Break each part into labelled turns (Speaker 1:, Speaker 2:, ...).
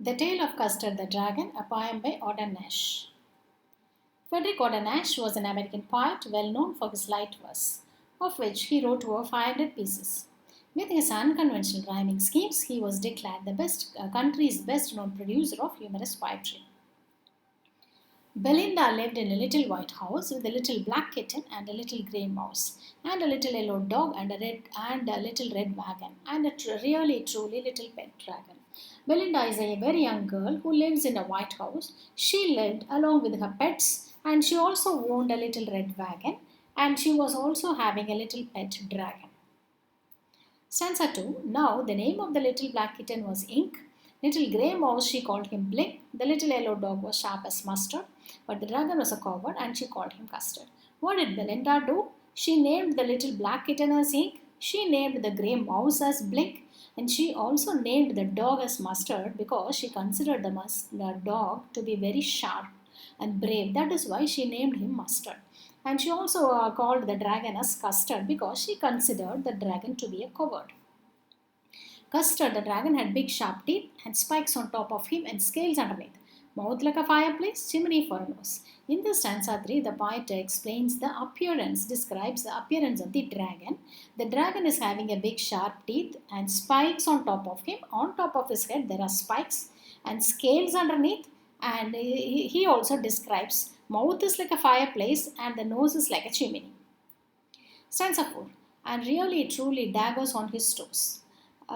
Speaker 1: The Tale of Custard the Dragon, a poem by Ogden Nash. Frederic Ogden Nash was an American poet well known for his light verse, of which he wrote over 500 pieces. With his unconventional rhyming schemes, he was declared the country's best known producer of humorous poetry. Belinda lived in a little white house with a little black kitten and a little grey mouse, and a little yellow dog and a little red wagon, and a really truly little pet dragon. Belinda is a very young girl who lives in a white house. She lived along with her pets, and she also owned a little red wagon, and she was also having a little pet dragon. Stanza 2. Now the name of the little black kitten was Ink. Little grey mouse, she called him Blink. The little yellow dog was sharp as mustard, but the dragon was a coward and she called him Custard. What did Belinda do? She named the little black kitten as Ink. She named the grey mouse as Blink. And she also named the dog as Mustard because she considered the dog to be very sharp and brave. That is why she named him Mustard. And she also called the dragon as Custard because she considered the dragon to be a coward. Custard the dragon had big sharp teeth and spikes on top of him and scales underneath. Mouth like a fireplace, chimney for a nose. In the stanza 3, the poet describes the appearance of the dragon. The dragon is having a big sharp teeth and spikes on top of him. On top of his head there are spikes and scales underneath. And he also describes mouth is like a fireplace and the nose is like a chimney. Stanza 4. And really truly daggers on his toes.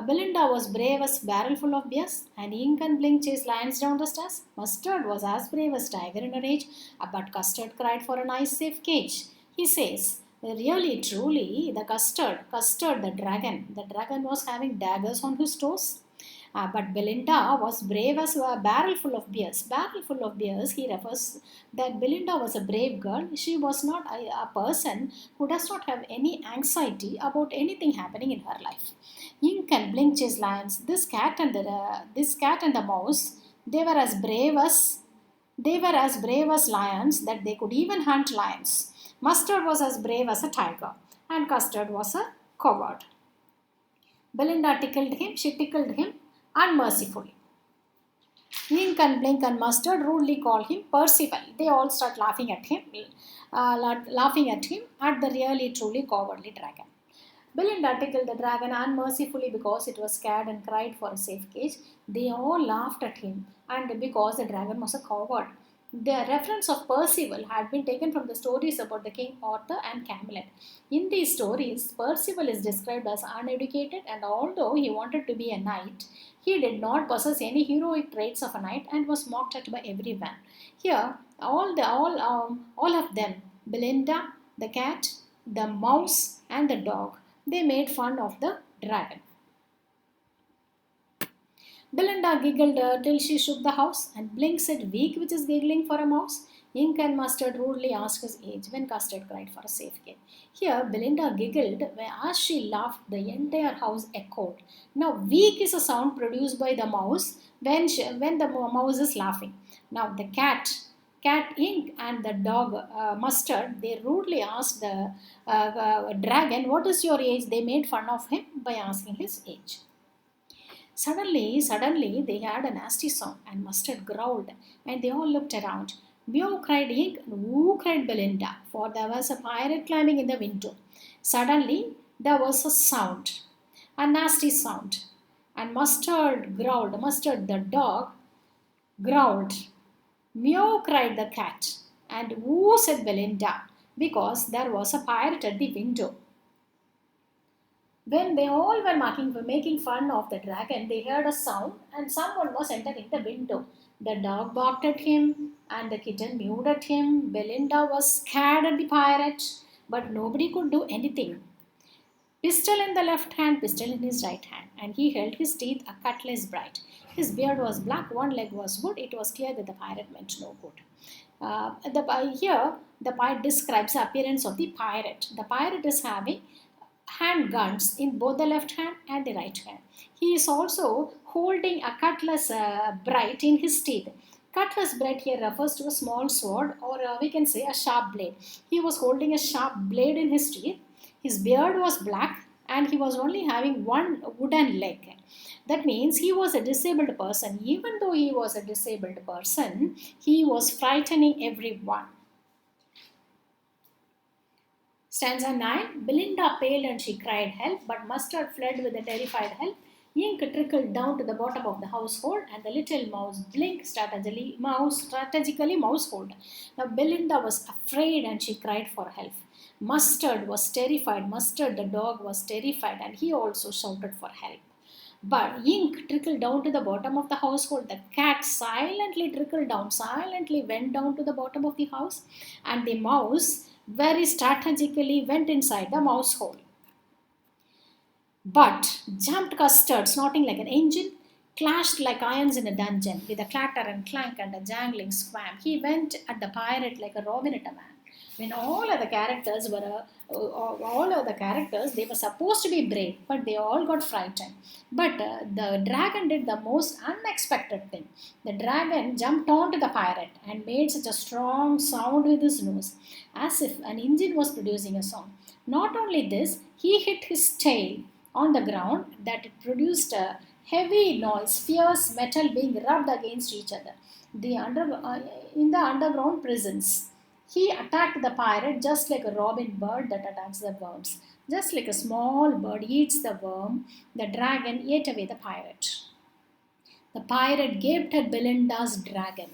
Speaker 1: Belinda was brave as barrel full of beers, and Ink and Blink chased lions down the stairs. Mustard was as brave as tiger in a rage, but Custard cried for a nice safe cage. He says, really truly, the Custard the dragon was having daggers on his toes. But Belinda was brave as a barrel full of beers. Barrel full of beers, he refers that Belinda was a brave girl. She was not a person who does not have any anxiety about anything happening in her life. Ink and Blink chased lions. This cat and the mouse, they were as brave as lions that they could even hunt lions. Mustard was as brave as a tiger, and Custard was a coward. Belinda tickled him unmercifully. Ink and Blink and Mustard rudely called him Percival. They all start laughing at him at the really truly cowardly dragon. Belinda tickled the dragon unmercifully because it was scared and cried for a safe cage. They all laughed at him and because the dragon was a coward. The reference of Percival had been taken from the stories about the King Arthur and Camelot. In these stories, Percival is described as uneducated, and although he wanted to be a knight, he did not possess any heroic traits of a knight and was mocked at by everyone. Here, all of them, Belinda, the cat, the mouse, and the dog, they made fun of the dragon. Belinda giggled till she shook the house, and Blink said, weak which is giggling for a mouse. Ink and Mustard rudely asked his age when Custard cried for a safe cage. Here, Belinda giggled as she laughed, the entire house echoed. Now, weak is a sound produced by the mouse when the mouse is laughing. Now, the cat Ink and the dog Mustard, they rudely asked the dragon, what is your age? They made fun of him by asking his age. Suddenly, they heard a nasty sound, and Mustard growled, and they all looked around. Meow, cried Ink, and woo, cried Belinda, for there was a pirate climbing in the window. Suddenly, there was a nasty sound, and Mustard the dog, growled. Meow, cried the cat, and woo, said Belinda, because there was a pirate at the window. When they all were making fun of the dragon, they heard a sound and someone was entering the window. The dog barked at him and the kitten mewed at him. Belinda was scared at the pirate, but nobody could do anything. Pistol in the left hand, pistol in his right hand, and he held his teeth a cutlass bright. His beard was black, one leg was wood. It was clear that the pirate meant no good. Here, the poet describes the appearance of the pirate. The pirate is having handguns in both the left hand and the right hand. He is also holding a cutlass bright in his teeth. Cutlass blade here refers to a small sword or we can say a sharp blade. He was holding a sharp blade in his teeth. His beard was black and he was only having one wooden leg. That means he was a disabled person. Even though he was a disabled person, he was frightening everyone. Stanza 9. Belinda paled and she cried help, but Mustard fled with a terrified help. Ink trickled down to the bottom of the household, and the little mouse blinked strategically mousehold. Now Belinda was afraid and she cried for help. Mustard was terrified. Mustard the dog was terrified, and he also shouted for help. But ink trickled down to the bottom of the household. The cat silently trickled down, silently went down to the bottom of the house, and the mouse very strategically went inside the mouse hole. But jumped Custard, snorting like an engine, clashed like irons in a dungeon, with a clatter and clank and a jangling squam. He went at the pirate like a robin at a man. When all other characters they were supposed to be brave, but they all got frightened. But the dragon did the most unexpected thing. The dragon jumped onto the pirate and made such a strong sound with his nose, as if an engine was producing a sound. Not only this, he hit his tail on the ground that it produced a heavy noise, fierce metal being rubbed against each other. In the underground prisons. He attacked the pirate just like a robin bird that attacks the worms. Just like a small bird eats the worm, the dragon ate away the pirate. The pirate gaped at Belinda's dragon.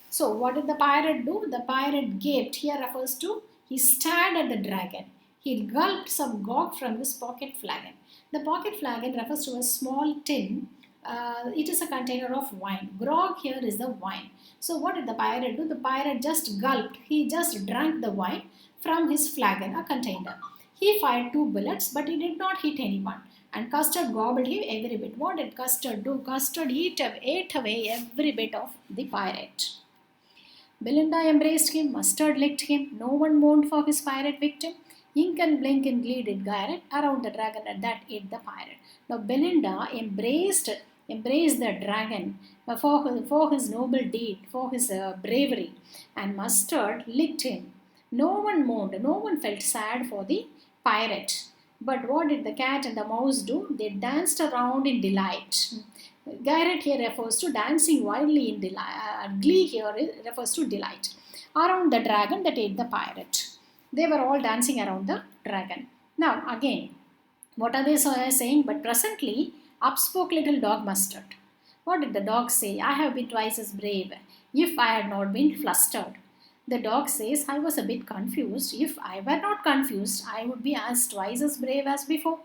Speaker 1: So what did the pirate do? The pirate gaped. Here refers to he stared at the dragon. He gulped some grog from his pocket flagon. The pocket flagon refers to a small tin. It is a container of wine. Grog here is the wine. So what did the pirate do? The pirate just gulped. He just drank the wine from his flagon, a container. He fired 2 bullets, but he did not hit anyone. And Custard gobbled him every bit. What did Custard do? Custard ate away every bit of the pirate. Belinda embraced him. Mustard licked him. No one mourned for his pirate victim. Ink and blink in glee did Garrett around the dragon that ate the pirate. Now Belinda embraced the dragon for his noble deed, for his bravery, and Mustard licked him. No one mourned, no one felt sad for the pirate. But what did the cat and the mouse do? They danced around in delight. Garrett here refers to dancing wildly in delight. Glee here refers to delight. Around the dragon that ate the pirate. They were all dancing around the dragon. Now again, what are they saying? But presently, up spoke little dog Mustard. What did the dog say? I have been twice as brave, if I had not been flustered. The dog says, I was a bit confused. If I were not confused, I would be twice as brave as before.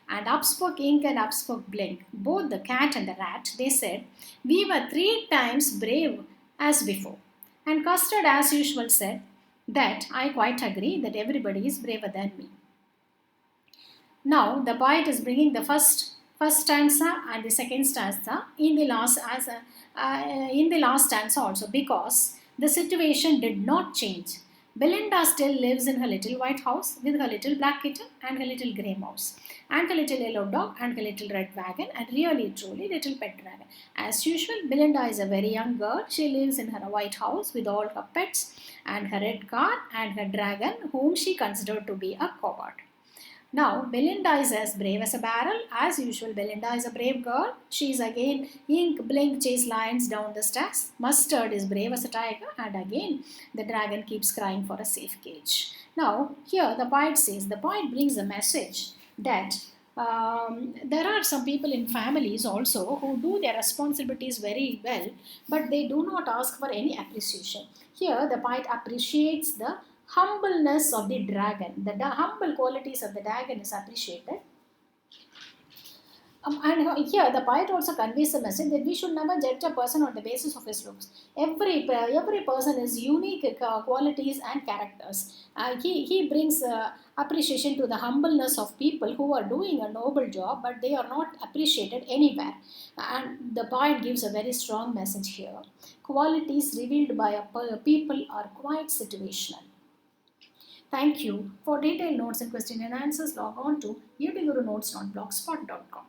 Speaker 1: And up spoke Ink and up spoke Blink. Both the cat and the rat, they said, we were 3 times brave as before. And Custard, as usual, said, that I quite agree that everybody is braver than me. Now the poet is bringing the first stanza and the second stanza in the last stanza also, because the situation did not change. Belinda still lives in her little white house with her little black kitten and her little grey mouse and her little yellow dog and her little red wagon and really truly little pet dragon. As usual, Belinda is a very young girl. She lives in her white house with all her pets and her red car and her dragon, whom she considered to be a coward. Now, Belinda is as brave as a barrel. As usual, Belinda is a brave girl. She is again Ink, Blink, chase lions down the stairs. Mustard is brave as a tiger. And again, the dragon keeps crying for a safe cage. Now, here the poet says, the poet brings a message that there are some people in families also who do their responsibilities very well, but they do not ask for any appreciation. Here, the poet appreciates the humbleness of the dragon. The humble qualities of the dragon is appreciated. And here the poet also conveys a message that we should never judge a person on the basis of his looks. Every person is unique qualities and characters. He brings appreciation to the humbleness of people who are doing a noble job, but they are not appreciated anywhere. And the poet gives a very strong message here. Qualities revealed by a people are quite situational. Thank you. For detailed notes and question and answers, log on to EDUGURU-Notes.blogspot.com.